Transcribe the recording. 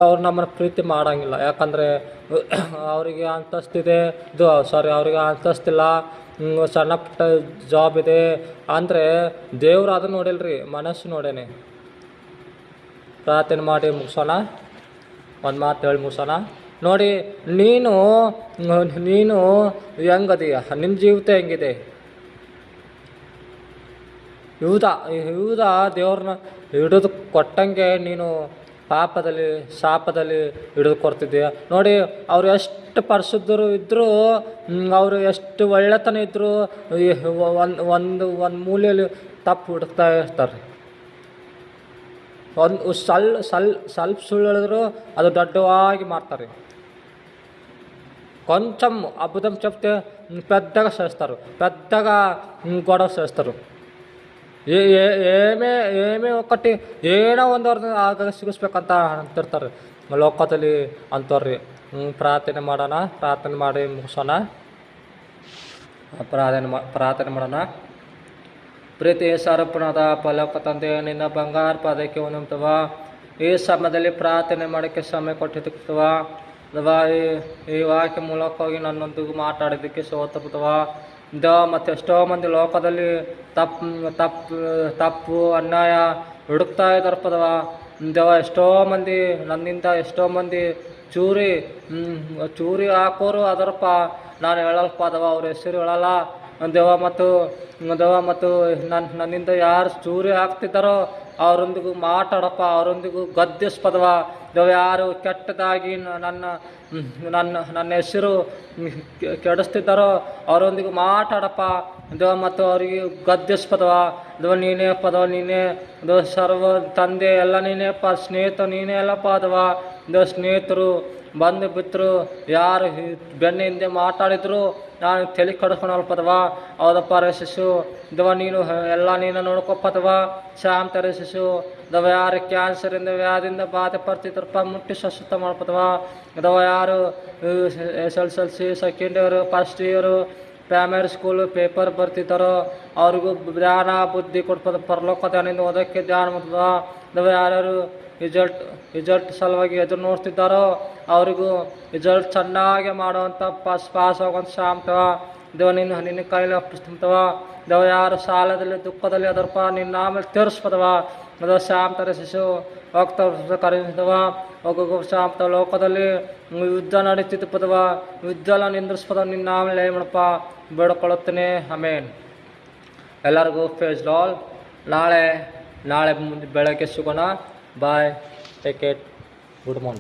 ಅವ್ರು ನಮ್ಮನ್ನು ಪ್ರೀತಿ ಮಾಡೋಂಗಿಲ್ಲ. ಯಾಕಂದರೆ ಅವರಿಗೆ ಅಂತಸ್ತಿದೆ, ಅವರಿಗೆ ಅಂತಸ್ತಿಲ್ಲ, ಸಣ್ಣ ಪುಟ್ಟ ಜಾಬ್ ಇದೆ ಅಂದರೆ ದೇವ್ರು ಅದು ನೋಡಿಲ್ರಿ, ಮನಸ್ಸು ನೋಡೇನೆ. ಪ್ರಾರ್ಥನೆ ಮಾಡಿ ಮುಗಿಸೋಣ, ಒಂದು ಮಾತು ಹೇಳಿ ಮುಗಿಸೋಣ. ನೋಡಿ, ನೀನು ಹೆಂಗದೀಯ, ನಿನ್ನ ಜೀವಿತ ಹೆಂಗಿದೆ? ಇವ್ದ ದೇವ್ರನ್ನ ಹಿಡಿದು ಕೊಟ್ಟಂಗೆ ನೀನು ಪಾಪದಲ್ಲಿ ಶಾಪದಲ್ಲಿ ಹಿಡಿದು ಕೊಡ್ತಿದ್ದೀಯ. ನೋಡಿ, ಅವರು ಎಷ್ಟು ಪರಿಶುದ್ಧರು ಇದ್ದರೂ, ಅವರು ಎಷ್ಟು ಒಳ್ಳೆತನ ಇದ್ದರೂ ಒಂದು ಮೂಲೆಯಲ್ಲಿ ತಪ್ಪು ಹುಡುಕ್ತಾ ಇರ್ತಾರೆ. ಒಂದು ಸ್ವಲ್ಪ ಸುಳ್ಳು ಹೇಳಿದ್ರು ಅದು ದೊಡ್ಡವಾಗಿ ಮಾಡ್ತಾರೆ. కొంచెం అబద్ధం చెప్తే పెద్దగా చేస్తారు, పెద్దగా గొడవ చేస్తారు. ఏమే ఒకటి ಏನೋ ಒಂದವ್ರನ್ನ ಆಗ ಸಿಗಿಸ್ಬೇಕಂತ ಅಂತಿರ್ತಾರೆ ಲೋಕದಲ್ಲಿ ಅಂಥವ್ರಿ. ಪ್ರಾರ್ಥನೆ ಮಾಡೋಣ, ಪ್ರಾರ್ಥನೆ ಮಾಡಿ ಮುಗಿಸೋಣ. ಪ್ರಾರ್ಥನೆ ಮಾಡೋಣ. ಪ್ರೀತಿ ಸಾರಪ್ಪನಾದ ಪಲಕ ತಂದೆ, ನಿನ್ನ ಬಂಗಾರ ಪಾದಕ್ಕೆ ಒಂದೊಂತವ ಈ ಸಮಯದಲ್ಲಿ ಪ್ರಾರ್ಥನೆ ಮಾಡೋಕ್ಕೆ ಸಮಯ ಕೊಟ್ಟಿದ್ದವ ದೇವಾ, ಈ ವಾಕ್ಯ ಮೂಲಕವಾಗಿ ನನ್ನೊಂದಿಗೆ ಮಾತಾಡಿದ್ದಕ್ಕೆ ಸೋತಪ್ಪ ದೇವ. ಮತ್ತು ಎಷ್ಟೋ ಮಂದಿ ಲೋಕದಲ್ಲಿ ತಪ್ಪು ಅನ್ಯಾಯ ಹುಡುಕ್ತಾ ಇದ್ದಾರಪ್ಪದವ ದೇವ. ನನ್ನಿಂದ ಎಷ್ಟೋ ಮಂದಿ ಚೂರಿ ಹಾಕೋರು ಅದರಪ್ಪ, ನಾನು ಹೇಳಲ್ಪ ದೇವ, ಅವ್ರ ಹೆಸರು ಹೇಳಲ್ಲ ದೇವ. ಮತ್ತು ನನ್ನಿಂದ ಯಾರು ಚೂರಿ ಹಾಕ್ತಿದ್ದಾರೋ ಅವರೊಂದಿಗೂ ಮಾತಾಡಪ್ಪ, ಅವರೊಂದಿಗೂ ಗದ್ದಿಸ್ಪದವ ದೇವ. ಯಾರು ಕೆಟ್ಟದಾಗಿ ನನ್ನ ಹೆಸರು ಕೆಡಿಸ್ತಿದ್ದಾರೋ ಅವರೊಂದಿಗೂ ಮಾತಾಡಪ್ಪ ದೇವ. ಮತ್ತು ಅವರಿಗೆ ಗದ್ದಿಸ್ಪದವ ದೇವ. ನೀನೇ ಪದವ, ನೀನೇ ದೇವ. ಸರ್ವ ತಂದೆ ಎಲ್ಲ ನೀನೇಪ್ಪ, ಸ್ನೇಹಿತ ನೀನೇ ಎಲ್ಲಪ್ಪ ದೇವ. ದೇವ, ಸ್ನೇಹಿತರು ಬಂದು ಬಿತ್ತರು ಯಾರು ಬೆನ್ನ ಹಿಂದೆ ಮಾತಾಡಿದ್ರು ನಾನು ತಲೆ ಕಡ್ಸ್ಕೊಳಲ್ಪದವ. ಹೌದಪ್ಪ ಶಿಶು ದೇವ, ನೀನು ಎಲ್ಲ ನೀನು ನೋಡ್ಕೊಪ್ಪದವ. ಶಾಂತ ಶಿಶು ದವ. ಯಾರು ಕ್ಯಾನ್ಸರಿಂದ ವ್ಯಾಧಿಯಿಂದ ಬಾಧೆ ಪಡ್ತಿದ್ರಪ್ಪ ಮುಟ್ಟಿ ಸ್ವಸ್ಥ ಮಾಡ್ಪದವ ದವ. ಯಾರು SSLC second year, first year, primary school paper ಬರ್ತಿದ್ದಾರೋ ಅವ್ರಿಗೂ ಜ್ಞಾನ ಬುದ್ಧಿ ಕೊಡ್ಪದ. ಪರಲೋಕ ಧ್ಯಾನದಿಂದ ಓದೋಕ್ಕೆ ಧ್ಯಾನ ಮಾಡ್ತದ ದವ. ಯಾರ್ಯಾರು ರಿಸಲ್ಟ್ ಸಲುವಾಗಿ ಎದುರು ನೋಡ್ತಿದ್ದಾರೋ ಅವರಿಗೂ ರಿಸಲ್ಟ್ ಚೆನ್ನಾಗಿ ಮಾಡುವಂಥ ಪಾಸ್ ಆಗುವಂಥ ಶಾಂತವ ದೇವ. ನಿನ್ನ ಕೈಲಿ ಅಪ್ಪಿಸ್ತವ ದೇವ. ಯಾರು ಸಾಲದಲ್ಲಿ ದುಃಖದಲ್ಲಿ ಅದರಪ್ಪ ನಿನ್ನ ಆಮೇಲೆ ತೀರಿಸ್ಪದವ ಅದು ಶಾಂತರ ಶಿಶು ಹೋಗ್ತಾ ಕರೆದವ. ಹೋಗೋ ಶಾಂತ ಲೋಕದಲ್ಲಿ ಯುದ್ಧ ನಡೀತಿದ್ದು ಪದವ. ಯುದ್ಧ ಎಲ್ಲ ನಿಂದ್ರಿಸ್ಪದ ನಿನ್ನ ಆಮೇಲೆ ಏನಪ್ಪ ಬೇಡ್ಕೊಳ್ಳುತ್ತೇನೆ. ಆಮೇನ್. ಎಲ್ಲರಿಗೂ ಫೇಸ್ ಲಾಲ್. ನಾಳೆ ಬೆಳಗ್ಗೆ ಸಿಗೋಣ. ಬಾಯ್, ಟೇಕ್ ಕೇರ್, ಗುಡ್ ಮಾರ್ನಿಂಗ್.